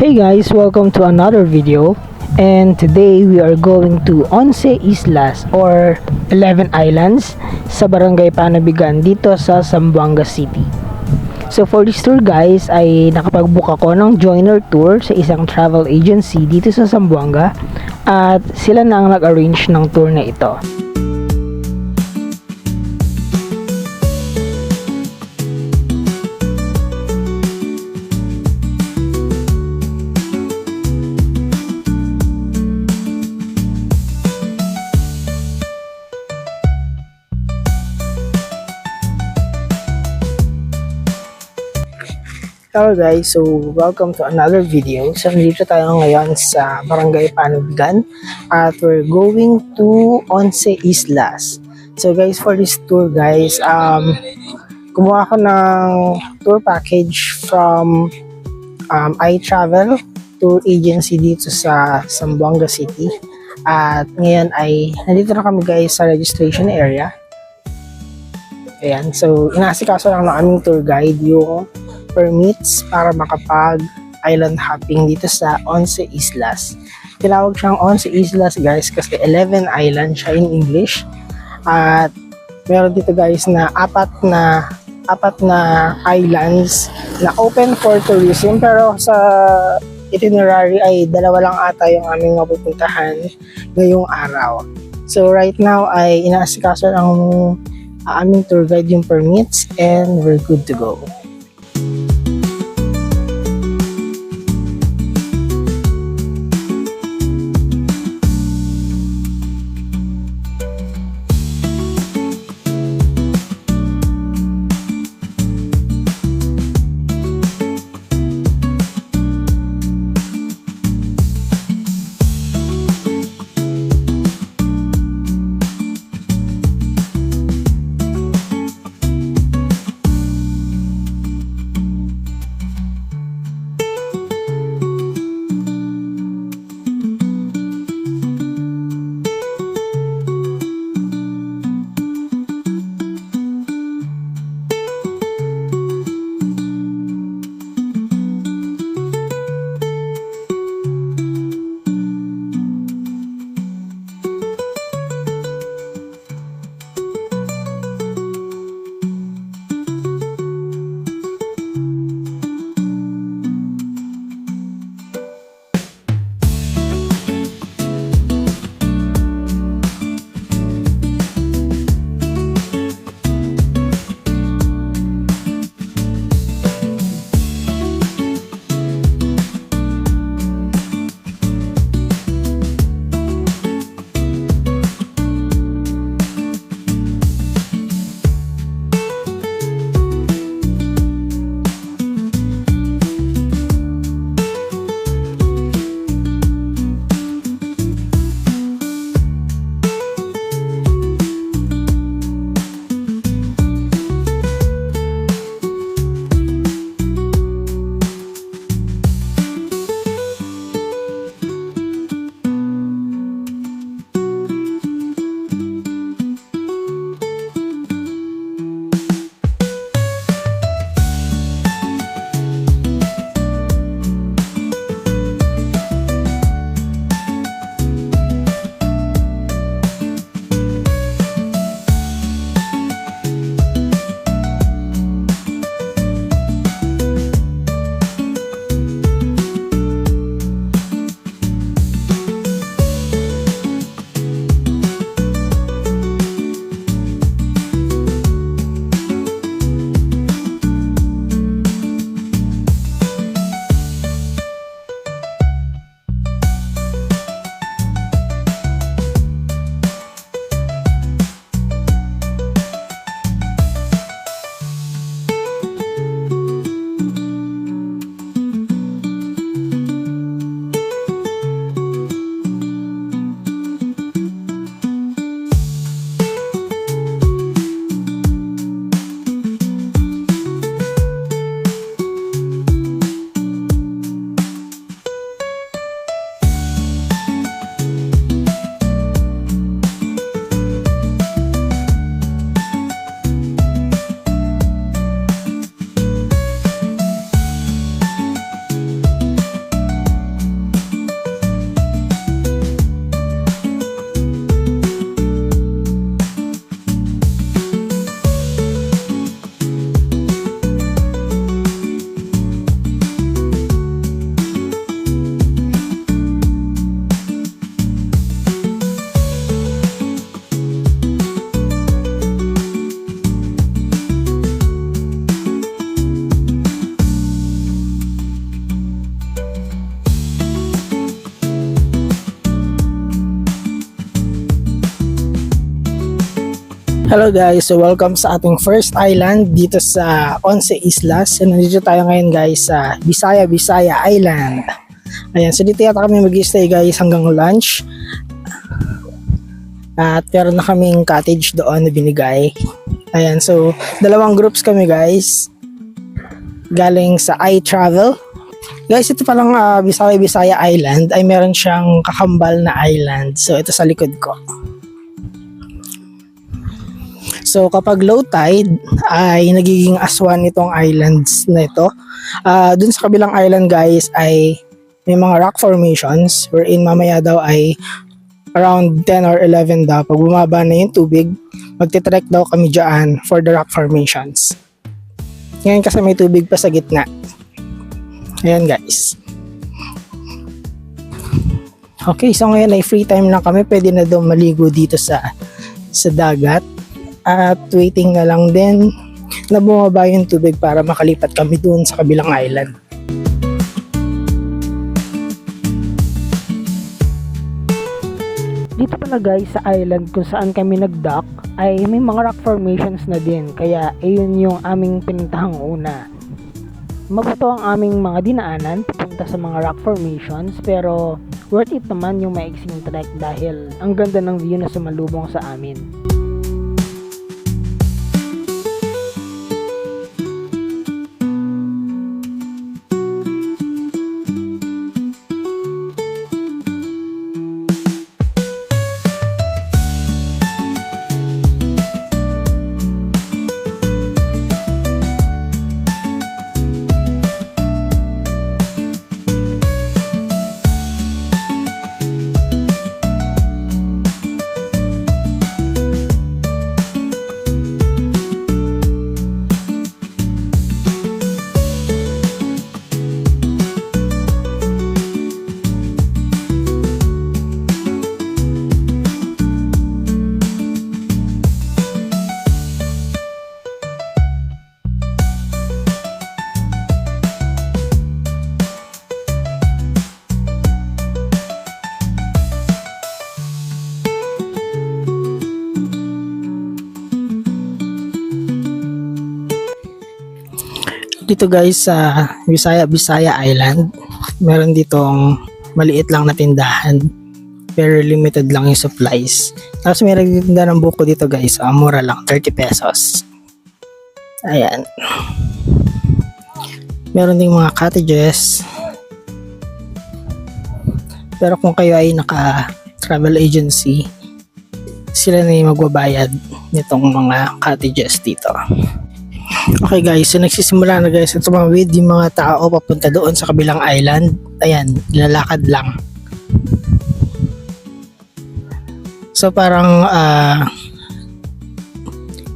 Hey guys, welcome to another video, and today we are going to 11 Islas or 11 Islands sa Barangay Panabigan dito sa Zamboanga City. So for this tour guys ay nakapag-book ako ng joiner tour sa isang travel agency dito sa Zamboanga at sila na ang nag-arrange ng tour na ito. Hello guys, so welcome to another video. So nandito tayo ngayon sa Barangay Panabigan at we're going to 11 Islas. So guys, for this tour guys, kumuha ako ng tour package from iTravel Tour Agency dito sa Zamboanga City. At ngayon ay nandito na kami guys sa registration area. Ayan, so inasikaso lang ng aming tour guide yung permits para makapag island hopping dito sa 11 Islas. Tinawag siyang 11 Islas guys kasi 11 island siya in English. At meron dito guys na apat na islands na open for tourism, pero sa itinerary ay dalawa lang ata yung aming mapupuntahan ngayong araw. So right now ay inaasikaso ng aming tour guide yung permits and we're good to go. Hello guys, so welcome sa ating first island dito sa Once Islas. So nandito tayo ngayon guys sa Bisaya Island. Ayan, so dito yata kami mag-stay guys hanggang lunch. At meron na kaming cottage doon na binigay. Ayan, so dalawang groups kami guys. Galing sa iTravel. Guys, ito palang Bisaya Island ay meron siyang kakambal na island. So ito sa likod ko. So kapag low tide ay nagiging aswan itong islands na ito. Dun sa kabilang island guys ay may mga rock formations wherein mamaya daw ay around 10 or 11 daw. Pag bumaba na yung tubig, magtitrek daw kami dyan for the rock formations. Ngayon kasi may tubig pa sa gitna. Ayan guys. Okay, so ngayon ay free time lang kami. Pwede na daw maligo dito sa dagat. At waiting na lang din na bumaba yung tubig para makalipat kami dun sa kabilang island. Dito pala guys sa island kung saan kami nag-dock ay may mga rock formations na din. Kaya ayun yung aming pinintahang una. Maguto ang aming mga dinaanan papunta sa mga rock formations, pero worth it naman yung maiksing trek dahil ang ganda ng view na sumalubong sa amin. Dito guys sa Bisaya Island, meron ditong maliit lang na tindahan. Very limited lang yung supplies. Tapos may nagtitinda ng buko dito guys, mura lang, 30 pesos. Ayan. Meron ding mga cottages. Pero kung kayo ay naka-travel agency, sila na yung magbabayad nitong mga cottages dito. Okay guys, so nagsisimula na guys at tumawid yung mga tao papunta doon sa kabilang island. Ayan, lalakad lang. So parang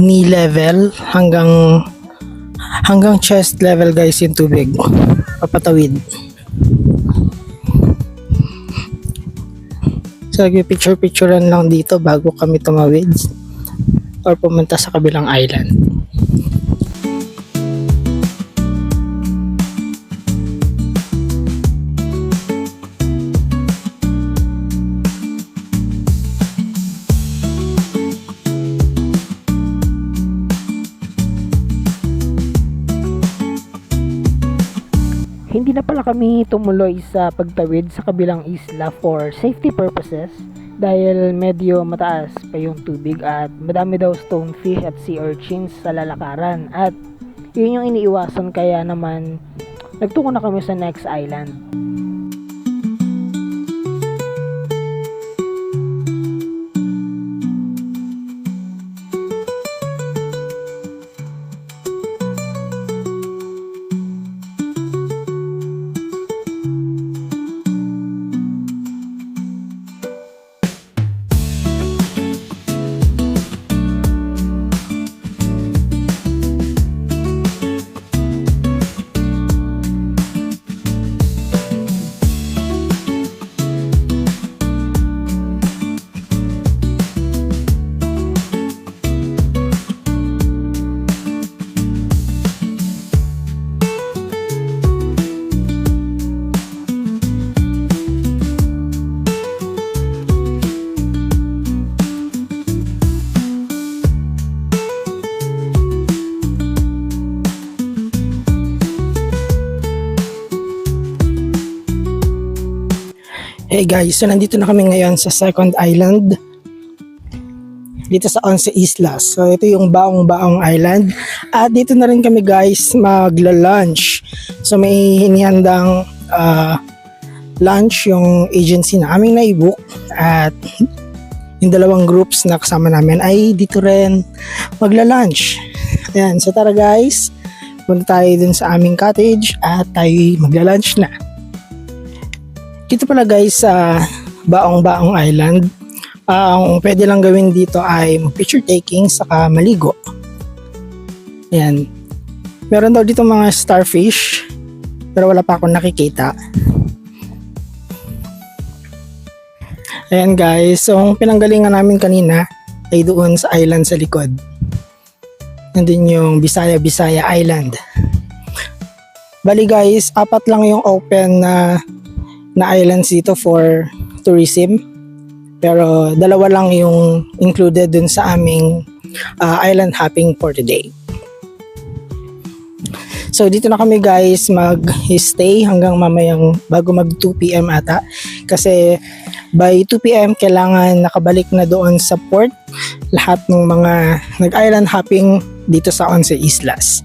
knee level hanggang chest level guys yung tubig. Papatawid. So nagpipicture-picturean lang dito bago kami tumawid or pumunta sa kabilang island. Hindi na pala kami tumuloy sa pagtawid sa kabilang isla for safety purposes dahil medyo mataas pa yung tubig at madami daw stonefish at sea urchins sa lalakaran at yun yung iniiwasan, kaya naman nagtungo na kami sa next island. Hey guys, so nandito na kami ngayon sa second island dito sa Once Islas. So ito yung Baong-Baong Island at dito na rin kami guys magla-lunch. So may hinihandang lunch yung agency na aming na-book at yung dalawang groups na kasama namin ay dito rin magla-lunch. Ayan, so tara guys, punta tayo dun sa aming cottage at tayo magla-lunch na. Dito pala guys sa Baong-Baong Island, ang pwede lang gawin dito ay picture taking saka maligo. Ayan. Meron daw dito mga starfish pero wala pa akong nakikita. Ayan guys, so ang pinanggalingan namin kanina ay doon sa island sa likod. Nandun yung Bisaya Island. Bali guys, 4 lang yung open na islands dito for tourism, pero 2 lang yung included dun sa aming island hopping for today. So dito na kami guys mag-stay hanggang mamayang bago mag 2 PM ata, kasi by 2 PM kailangan nakabalik na doon sa port lahat ng mga nag-island hopping dito sa Once Islas.